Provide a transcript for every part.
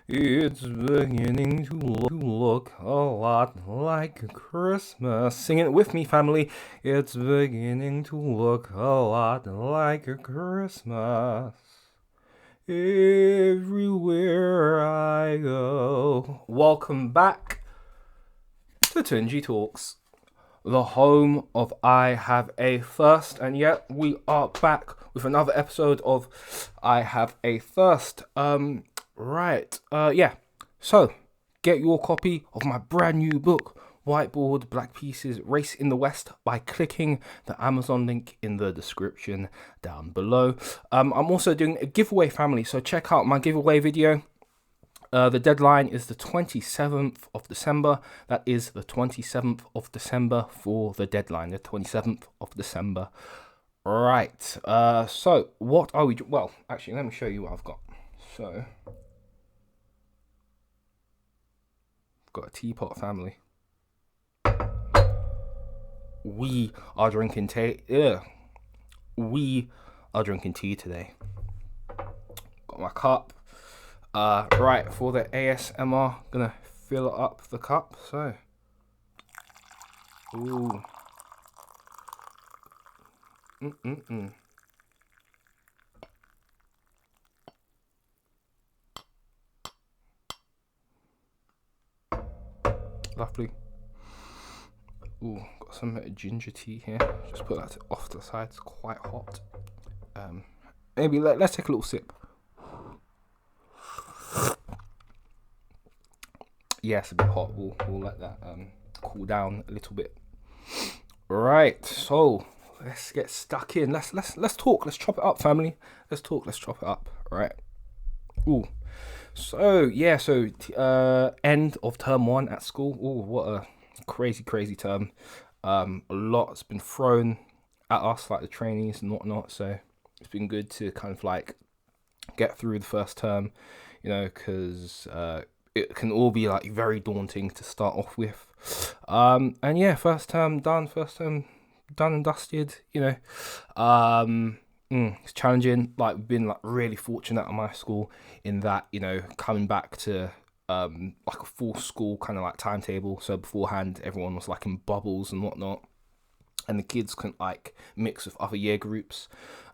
It's beginning to look a lot like Christmas. Sing it with me, family. It's beginning to look a lot like Christmas. Everywhere I go. Welcome back to tunjitalks, the home of I Have a Thirst, and yet we are back with another episode of I Have a Thirst. Yeah. So, get your copy of my brand new book, Whiteboard Black Pieces Race in the West, by clicking the Amazon link in the description down below. I'm also doing a giveaway, family, so check out my giveaway video. The deadline is the 27th of December. That is the 27th of December for the deadline, the 27th of December. Right. So what are we... Well, actually, let me show you what I've got. So, I've got a teapot, family. We are drinking tea. We are drinking tea today. Got my cup. Right, for the ASMR, gonna fill up the cup, so. Ooh. Lovely. Ooh, got some ginger tea here. Just put that off to the side, it's quite hot. Maybe let's take a little sip. Yeah, it's a bit hot. We'll let that cool down a little bit. Right, so let's get stuck in. Let's talk. Let's chop it up, family. Let's talk. Let's chop it up. Right. Ooh. So yeah. So end of term 1 at school. Ooh, what a crazy term. A lot's been thrown at us, like the trainees and whatnot. So it's been good to kind of like get through the first term, because it can all be like very daunting to start off with. And yeah, first term done and dusted, it's challenging. Like, we've been like really fortunate at my school in that, coming back to like a full school kind of like timetable. So beforehand, everyone was like in bubbles and whatnot, and the kids couldn't like mix with other year groups.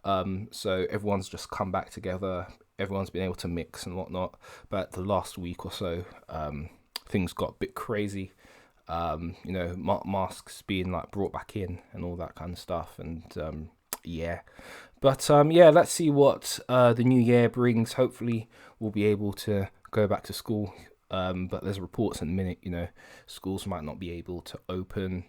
So everyone's just come back together. Everyone's been able to mix and whatnot. But the last week or so, things got a bit crazy. Masks being like brought back in and all that kind of stuff. And yeah. But yeah, let's see what the new year brings. Hopefully we'll be able to go back to school. But there's reports in a minute, schools might not be able to open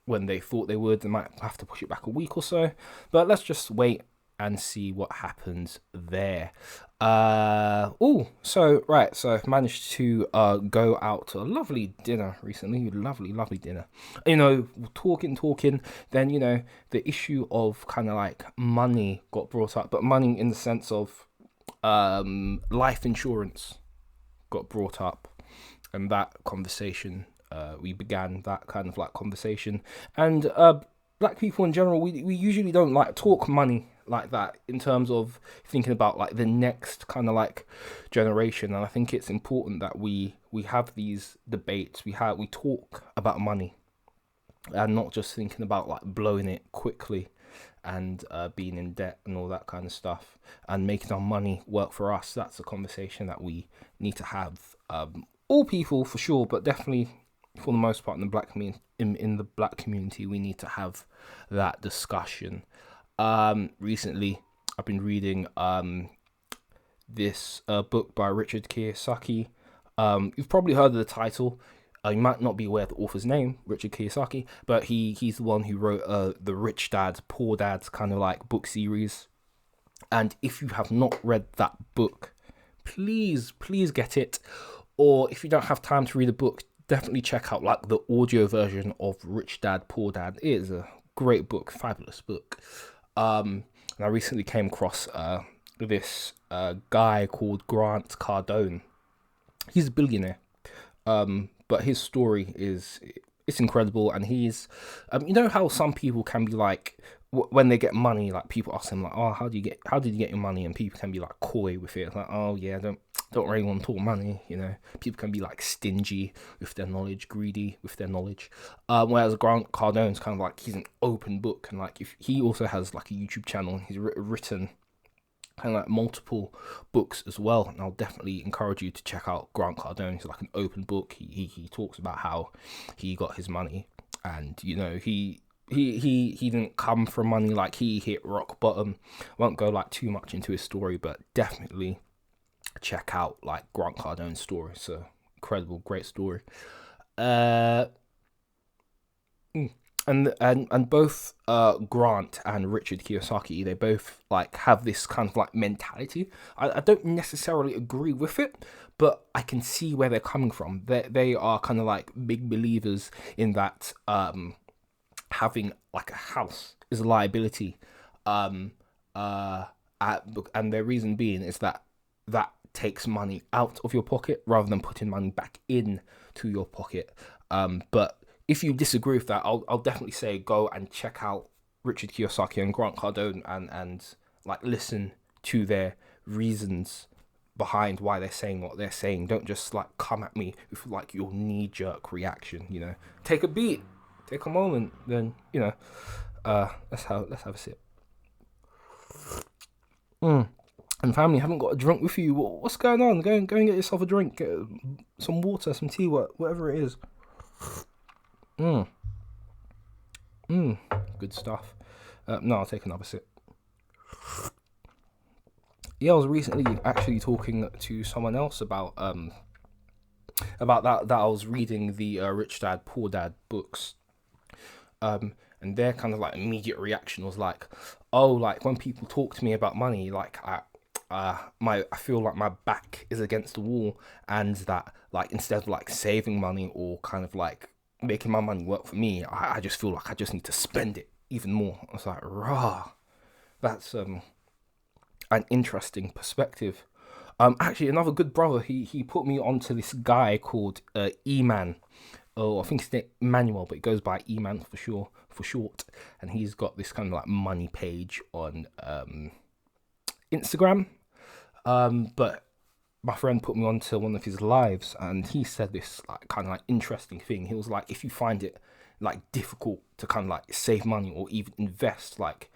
when they thought they would. They might have to push it back a week or so. But let's just wait and see what happens there. So I've managed to go out to a lovely dinner recently. Lovely dinner. Talking. Then, the issue of kind of like money got brought up, but money in the sense of life insurance got brought up, and that conversation, we began that kind of like conversation. And black people in general, we usually don't like talk money like that in terms of thinking about like the next kind of like generation. And I think it's important that we have these debates. We talk about money, and not just thinking about like blowing it quickly and being in debt and all that kind of stuff, and making our money work for us. That's a conversation that we need to have. All people for sure, but definitely for the most part in the black community, we need to have that discussion. Recently I've been reading this book by Richard Kiyosaki. You've probably heard of the title. You might not be aware of the author's name, Richard Kiyosaki, but he's the one who wrote the Rich Dad, Poor Dad kind of like book series. And if you have not read that book, please get it. Or if you don't have time to read the book, definitely check out like the audio version of Rich Dad, Poor Dad. It is a great book, fabulous book. And I recently came across this guy called Grant Cardone. He's a billionaire, but his story it's incredible. And he's, how some people can be like, when they get money, like people ask them like, oh, how did you get your money? And people can be like coy with it. It's like, oh yeah, don't really want to talk money, you know. People can be like stingy with their knowledge, greedy with their knowledge. Whereas Grant Cardone's kind of like, he's an open book, and like if he also has like a YouTube channel, and he's written kind of like multiple books as well. And I'll definitely encourage you to check out Grant Cardone. He's like an open book. He talks about how he got his money, and you know he didn't come from money, like he hit rock bottom. Won't go like too much into his story, but definitely check out like Grant Cardone's story. It's a incredible, great story. Uh, and both Grant and Richard Kiyosaki, they both like have this kind of like mentality. I don't necessarily agree with it, but I can see where they're coming from. They are kind of like big believers in that having like a house is a liability. Um, and their reason being is that takes money out of your pocket rather than putting money back in to your pocket. But if you disagree with that, I'll definitely say go and check out Richard Kiyosaki and Grant Cardone, and like listen to their reasons behind why they're saying what they're saying. Don't just like come at me with like your knee jerk reaction. You know, take a beat, take a moment, then you know, let's have a sip. And family, haven't got a drink with you. What's going on? Go and get yourself a drink, get some water, some tea, whatever it is. Good stuff. No, I'll take another sip. Yeah, I was recently actually talking to someone else about that I was reading the Rich Dad Poor Dad books, and their kind of like immediate reaction was like, oh, like when people talk to me about money, like I feel like my back is against the wall, and that like instead of like saving money or kind of like making my money work for me, I just feel like I just need to spend it even more. I was like, rah, that's an interesting perspective. Actually, another good brother, he put me onto this guy called E-Man. Oh, I think it's Manuel, but it goes by E-Man for short. And he's got this kind of like money page on Instagram. But my friend put me onto one of his lives, and he said this like kind of like interesting thing. He was like, if you find it like difficult to kind of like save money or even invest, like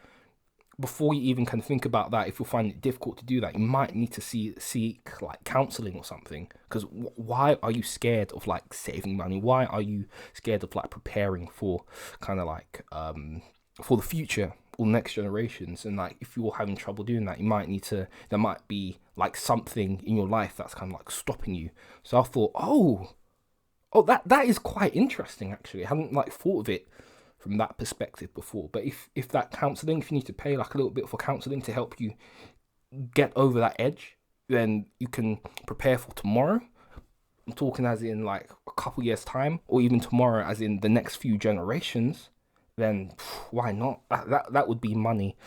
before you even can think about that, if you find it difficult to do that, you might need to seek like counseling or something. Because why are you scared of like saving money? Why are you scared of like preparing for kind of like for the future or next generations? And like if you're having trouble doing that, there might be like something in your life that's kind of like stopping you. So I thought, that is quite interesting actually. I hadn't like thought of it from that perspective before. But if that counseling, if you need to pay like a little bit for counseling to help you get over that edge, then you can prepare for tomorrow. I'm talking as in like a couple years time, or even tomorrow as in the next few generations. Then why not? That would be money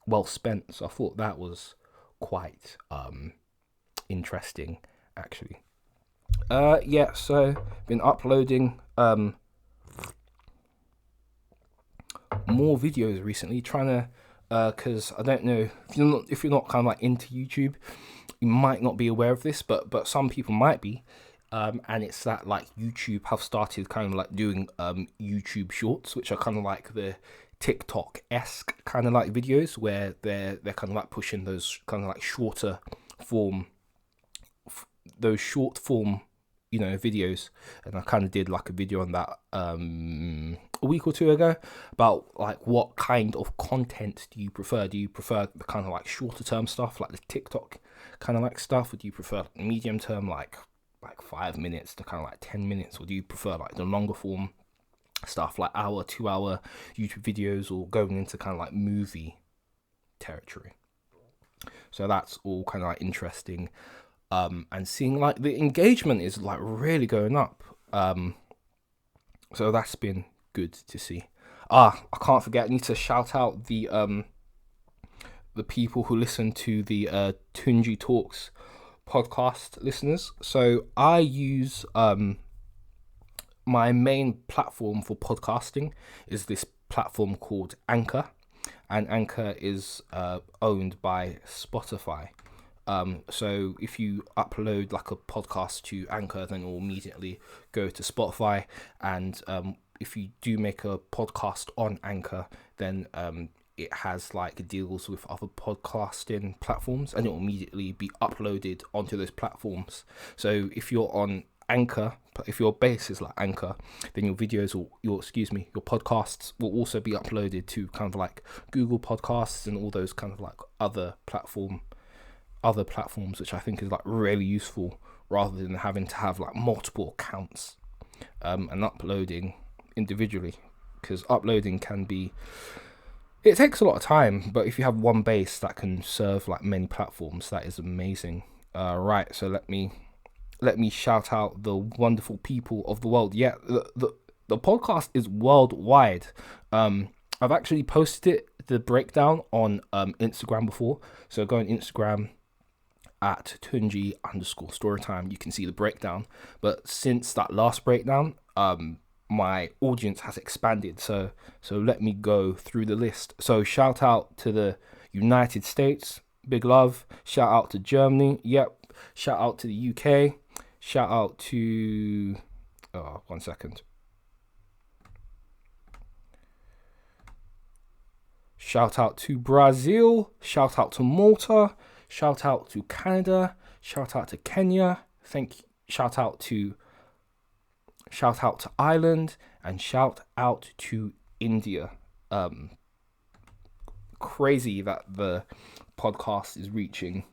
well spent. So I thought that was quite interesting actually. Yeah, so been uploading more videos recently, trying to because I don't know if you're not kind of like into YouTube, you might not be aware of this, but some people might be. And it's that like YouTube have started kind of like doing YouTube shorts, which are kind of like the TikTok-esque kind of like videos where they're kind of like pushing those kind of like short form videos. And I kind of did like a video on that a week or two ago about like what kind of content do you prefer? Do you prefer the kind of like shorter term stuff like the TikTok kind of like stuff, or do you prefer medium term like 5 minutes to kind of like 10 minutes, or do you prefer like the longer form stuff like hour, 2 hour YouTube videos, or going into kind of like movie territory? So that's all kind of like interesting. And seeing like the engagement is like really going up. So that's been good to see. I can't forget, I need to shout out the people who listen to the tunjitalks podcast listeners. So I use my main platform for podcasting is this platform called Anchor, and Anchor is owned by Spotify. So if you upload like a podcast to Anchor, then it will immediately go to Spotify. And if you do make a podcast on Anchor, then it has like deals with other podcasting platforms, and it will immediately be uploaded onto those platforms. So if you're on Anchor, if your base is like Anchor, then your videos or your podcasts will also be uploaded to kind of like Google Podcasts and all those kind of like other platforms, which I think is like really useful, rather than having to have like multiple accounts and uploading individually, because uploading it takes a lot of time, but if you have one base that can serve like many platforms, that is amazing. Right, so let me shout out the wonderful people of the world. Yeah, the podcast is worldwide. I've actually posted the breakdown on Instagram before, so go on Instagram at tunji_storytime. You can see the breakdown. But since that last breakdown, my audience has expanded. So let me go through the list. So shout out to the United States, big love. Shout out to Germany, yep. Shout out to the UK. Shout out to 1 second. Shout out to Brazil. Shout out to Malta. Shout out to Canada. Shout out to Kenya. Shout out to Ireland, and shout out to India. Crazy that the podcast is reaching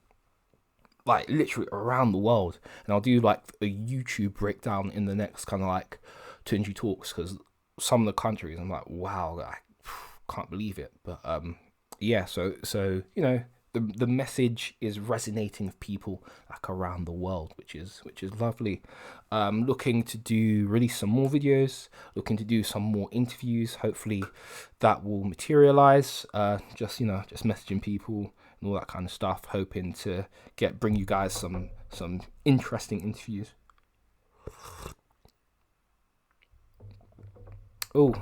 like literally around the world, and I'll do like a YouTube breakdown in the next kind of like Tunji Talks, because some of the countries I'm like, wow, I can't believe it. But yeah, so you know, the message is resonating with people like around the world, which is lovely. Looking to release some more videos, looking to do some more interviews. Hopefully that will materialize. Just messaging people and all that kind of stuff, hoping to bring you guys some interesting interviews. Oh,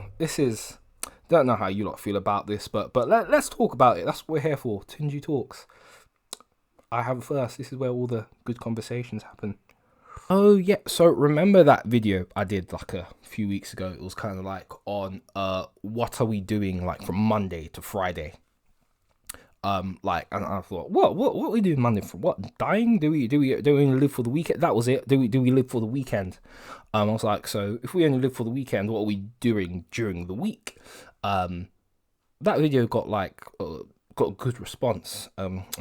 don't know how you lot feel about this, but let's talk about it. That's what we're here for. Tunji Talks. I have a first. This is where all the good conversations happen. Oh yeah, so remember that video I did like a few weeks ago? It was kind of like on what are we doing like from Monday to Friday. And I thought, what are we doing Monday for? What, dying? Do we live for the weekend? That was it. Do we live for the weekend? I was like, so if we only live for the weekend, what are we doing during the week? That video got a good response.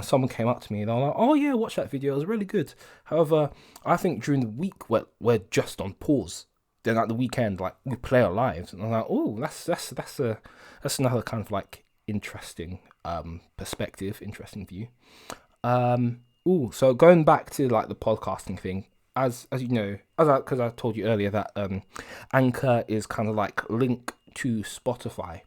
Someone came up to me and they were like, oh yeah, watch that video, it was really good. However, I think during the week we're just on pause. Then at the weekend, like, we play our lives. And I'm like, oh, that's another kind of like interesting perspective, interesting view. So going back to like the podcasting thing, as you know, because I told you earlier that Anchor is kind of like linked to Spotify.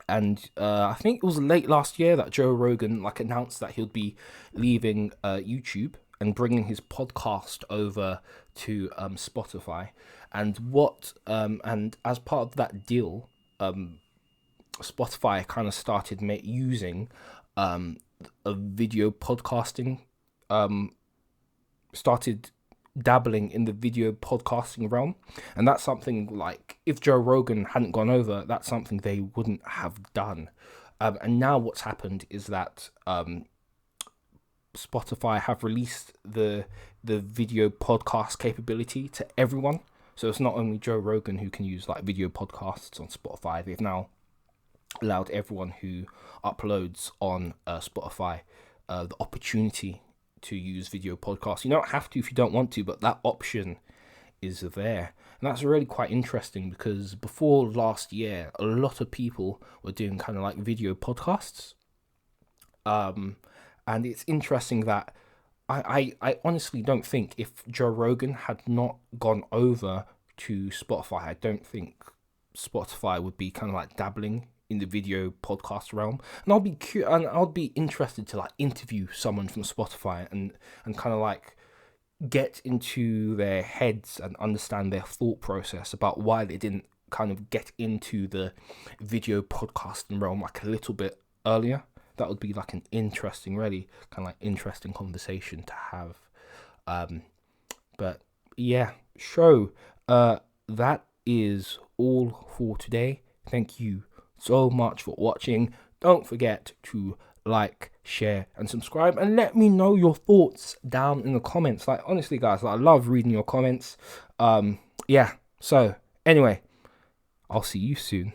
And I think it was late last year that Joe Rogan like announced that he'll be leaving YouTube and bringing his podcast over to Spotify. And as part of that deal, Spotify kind of started using a video podcasting, started dabbling in the video podcasting realm. And that's something like, if Joe Rogan hadn't gone over, that's something they wouldn't have done. And now what's happened is that Spotify have released the video podcast capability to everyone. So it's not only Joe Rogan who can use like video podcasts on Spotify. They've now allowed everyone who uploads on Spotify the opportunity to use video podcasts. You don't have to if you don't want to, but that option is there. And that's really quite interesting, because before last year, a lot of people were doing kind of like video podcasts. And it's interesting that I honestly don't think, if Joe Rogan had not gone over to Spotify, I don't think Spotify would be kind of like dabbling in the video podcast realm. And I'll be interested to like interview someone from Spotify and kind of like get into their heads and understand their thought process about why they didn't kind of get into the video podcasting realm like a little bit earlier. That would be like an interesting, really kind of like interesting conversation to have. But yeah, so that is all for today. Thank you so much for watching. Don't forget to like, share, and subscribe, and let me know your thoughts down in the comments. Like, honestly, guys, I love reading your comments. Yeah. So anyway, I'll see you soon.